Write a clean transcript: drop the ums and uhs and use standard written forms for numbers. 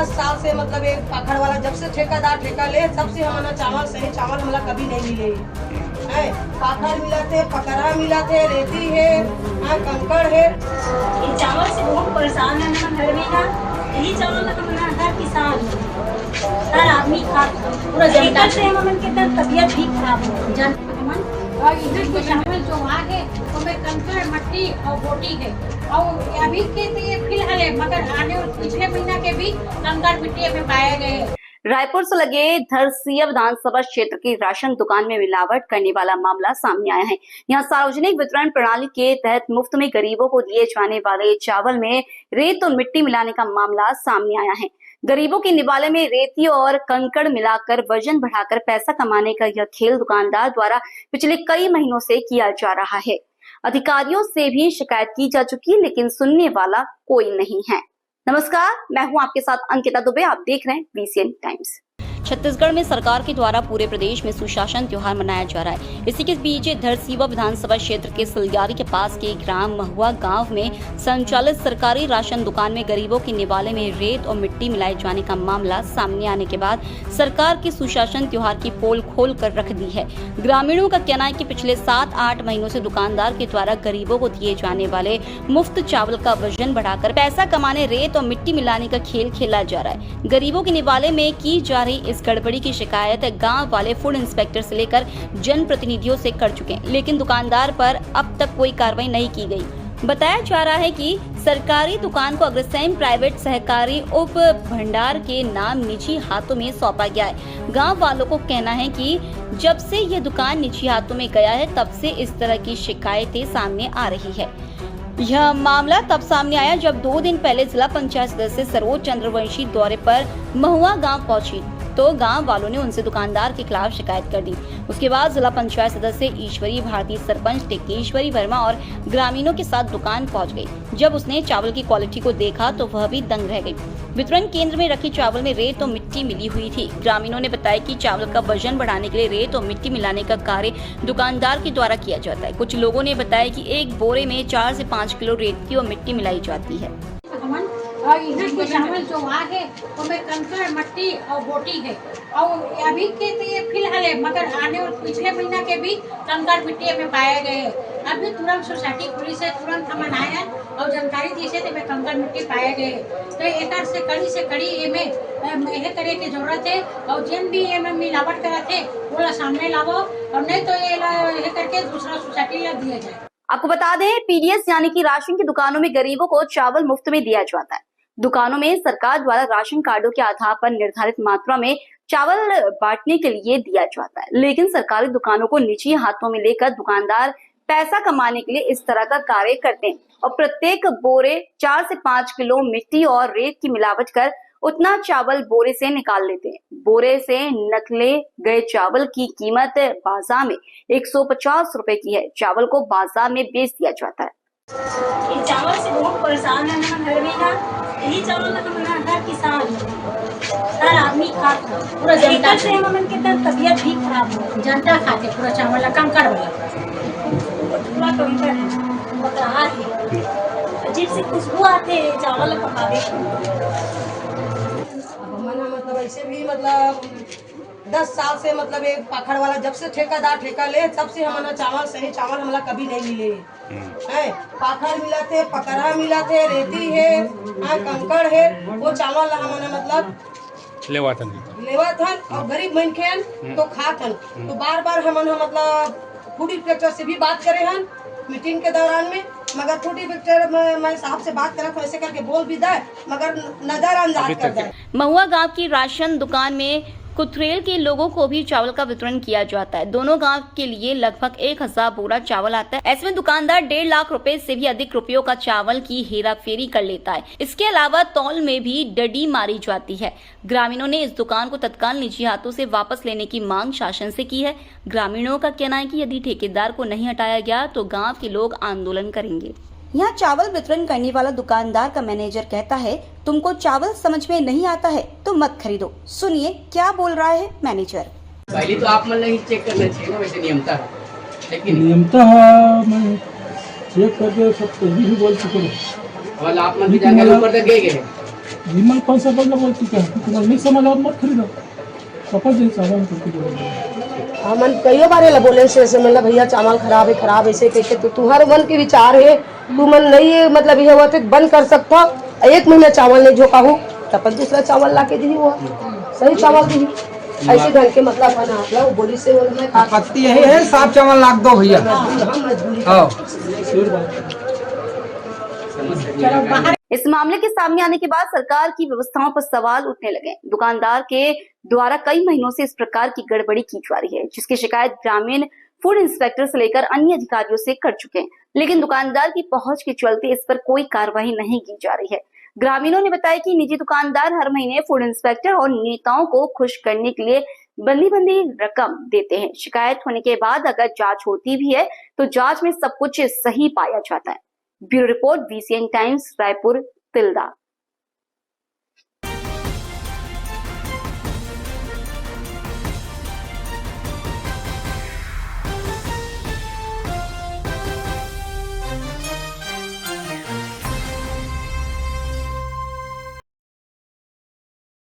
साल से मतलब एक पाखड़ वाला जब से ठेकेदार ठेका ले तब से हमारा चावल सही चावल हमला कभी नहीं मिले है। पाखड़ मिला थे, पकड़ा मिला थे, रेती है, कंकड़ है। चावल से बहुत परेशान है हम घर में ना। यही चावल का हर किसान हर आदमी खा पूरा जनता से हम कितना तबीयत भी खराब हो और इधर के चावल जो वहाँ है उसमें कंकड़ मट्टी और बोटी है और अभी के तो ये फिलहाल है मगर आने पिछले महीना के भी कंकड़ मिट्टी में पाए गए। रायपुर से लगे धरसिया विधानसभा क्षेत्र की राशन दुकान में मिलावट करने वाला मामला सामने आया है। यहां सार्वजनिक वितरण प्रणाली के तहत मुफ्त में गरीबों को दिए जाने वाले चावल में रेत और मिट्टी मिलाने का मामला सामने आया है। गरीबों के निवाले में रेती और कंकड़ मिलाकर वजन बढ़ाकर पैसा कमाने का यह खेल दुकानदार द्वारा पिछले कई महीनों से किया जा रहा है। अधिकारियों से भी शिकायत की जा चुकी, लेकिन सुनने वाला कोई नहीं है। नमस्कार, मैं हूं आपके साथ अंकिता दुबे। आप देख रहे हैं VCN टाइम्स। छत्तीसगढ़ में सरकार के द्वारा पूरे प्रदेश में सुशासन त्योहार मनाया जा रहा है। इसी के बीच धरसीवा विधानसभा क्षेत्र के सलियारी के पास के ग्राम महुआ गांव में संचालित सरकारी राशन दुकान में गरीबों के निवाले में रेत और मिट्टी मिलाए जाने का मामला सामने आने के बाद सरकार की सुशासन त्योहार की पोल खोल कर रख दी है। ग्रामीणों का कहना है कि पिछले 7-8 महीनों से दुकानदार के द्वारा गरीबों को दिए जाने वाले मुफ्त चावल का वजन बढ़ाकर पैसा कमाने रेत और मिट्टी मिलाने का खेल खेला जा रहा है। गरीबों के निवाले में की जा रही इस गड़बड़ी की शिकायत गांव वाले फूड इंस्पेक्टर से लेकर जनप्रतिनिधियों से कर चुके हैं, लेकिन दुकानदार पर अब तक कोई कार्रवाई नहीं की गई। बताया जा रहा है कि सरकारी दुकान को अग्रसेन प्राइवेट सहकारी उप भंडार के नाम निजी हाथों में सौंपा गया है। गांव वालों को कहना है कि जब से यह दुकान निजी हाथों में गया है तब से इस तरह की शिकायतें सामने आ रही है। यह मामला तब सामने आया जब 2 दिन पहले जिला पंचायत सदस्य सरोज चंद्रवंशी दौरे पर महुआ गांव पहुंची तो गांव वालों ने उनसे दुकानदार के खिलाफ शिकायत कर दी। उसके बाद जिला पंचायत सदस्य ईश्वरी भारती, सरपंच टिकेश्वरी वर्मा और ग्रामीणों के साथ दुकान पहुंच गई। जब उसने चावल की क्वालिटी को देखा तो वह भी दंग रह गई। वितरण केंद्र में रखी चावल में रेत और मिट्टी मिली हुई थी। ग्रामीणों ने बताया कि चावल का वजन बढ़ाने के लिए रेत और मिट्टी मिलाने का कार्य दुकानदार के द्वारा किया जाता है। कुछ लोगों ने बताया कि एक बोरे में 4 से 5 किलो रेती और मिट्टी मिलाई जाती है। और इधर के चावल जो वहाँ है उसमें कंकड़ मट्टी और बोटी है और अभी के तो ये फिलहाल है मगर आने पिछले महीना के भी कंकड़ मिट्टी में पाए गए। अभी तुरंत सोसाइटी पुलिस है, तुरंत हम आए और जानकारी दी से कंकड़ मिट्टी पाए गए। तो एक से कड़ी में यह करे की जरूरत है और जिन भी ये मिलावट करा थे वो सामने लावो और नहीं तो ये करके दूसरा सोसाइटी दिया जाए। आपको बता दें, PDS यानी कि राशन की दुकानों में गरीबों को चावल मुफ्त में दिया जाता है। दुकानों में सरकार द्वारा राशन कार्डों के आधार पर निर्धारित मात्रा में चावल बांटने के लिए दिया जाता है, लेकिन सरकारी दुकानों को निजी हाथों में लेकर दुकानदार पैसा कमाने के लिए इस तरह का कार्य करते हैं और प्रत्येक बोरे 4 से 5 किलो मिट्टी और रेत की मिलावट कर उतना चावल बोरे से निकाल लेते हैं। बोरे से निकले गए चावल की कीमत बाजार में 150 रुपए की है। चावल को बाजार में बेच दिया जाता है। चावल से बहुत परेशान है हम घर में ना। यही चावल का हर किसान हर आदमी खा पूरा जनता से हम कितना तबीयत भी खराब हो जनता खाते पूरा चावल कंकड़ वाला पूरा कंकड़ है, बकरा है, अजीब सी खुशबू आते है चावल पकावे। मतलब ऐसे भी मतलब 10 साल से मतलब एक पाखड़ वाला जब से ठेकेदार ठेका ले तब से हमारा चावल सही चावल हमला कभी नहीं मिले है। पाखड़ मिला थे, पकड़ा मिला थे, रेती है, कंकड़ है, वो चावल हमारा मतलब लेवाथन और गरीब मनखेन तो खाथन। तो बार बार हमन मतलब फूड इंस्पेक्टर से भी बात करे हन मीटिंग के दौरान में, मगर फूड इंस्पेक्टर मैं साहब से बात करा तो ऐसे करके बोल भी दे मगर नजरअंदाज कर दे। महुआ गांव की राशन दुकान में कुथरेल के लोगों को भी चावल का वितरण किया जाता है। दोनों गांव के लिए लगभग 1000 बोरा चावल आता है। ऐसे में दुकानदार 1.5 लाख रुपए से भी अधिक रुपयों का चावल की हेराफेरी कर लेता है। इसके अलावा तौल में भी डडी मारी जाती है। ग्रामीणों ने इस दुकान को तत्काल निजी हाथों से वापस लेने की मांग शासन से की है। ग्रामीणों का कहना है कि यदि ठेकेदार को नहीं हटाया गया तो गाँव के लोग आंदोलन करेंगे। यहाँ चावल वितरण करने वाला दुकानदार का मैनेजर कहता है, तुमको चावल समझ में नहीं आता है तो मत खरीदो। सुनिए क्या बोल रहा है मैनेजर। पहले तो आप मतलब ही चेक करना चाहिए ना, वैसे नियमता है, लेकिन नियमता मैं चेक करके सब पहले ही बोल चुके हैं। और आप मतलब जाकर ऊपर तक गए विमल 5 साल पहले बोल चुके हैं, तुम्हारा नहीं समझ आप मत खरीदो। वापस दे चावल करके बोलेंगे। हमन कई बार बोले से ऐसे मतलब भैया चावल खराब है, खराब ऐसे कहके तो तुम्हारे मन के विचार है, तू मन नहीं मतलब ये हुआ तो बंद कर सकता। 1 महीना चावल नहीं झोंका हो तब दूसरा चावल ला के दी हुआ सही चावल दी ऐसे ढंग के मतलब बना बोली से आपत्ति यही है, साफ चावल लाख दो भैया। इस मामले के सामने आने के बाद सरकार की व्यवस्थाओं पर सवाल उठने लगे। दुकानदार के द्वारा कई महीनों से इस प्रकार की गड़बड़ी की जा रही है, जिसकी शिकायत ग्रामीण फूड इंस्पेक्टर से लेकर अन्य अधिकारियों से कर चुके हैं, लेकिन दुकानदार की पहुंच के चलते इस पर कोई कार्रवाई नहीं की जा रही है। ग्रामीणों ने बताया कि निजी दुकानदार हर महीने फूड इंस्पेक्टर और नेताओं को खुश करने के लिए बंदी रकम देते हैं। शिकायत होने के बाद अगर जांच होती भी है तो जांच में सब कुछ सही पाया जाता है। Bureau report, VCN times, Raipur, Tilda.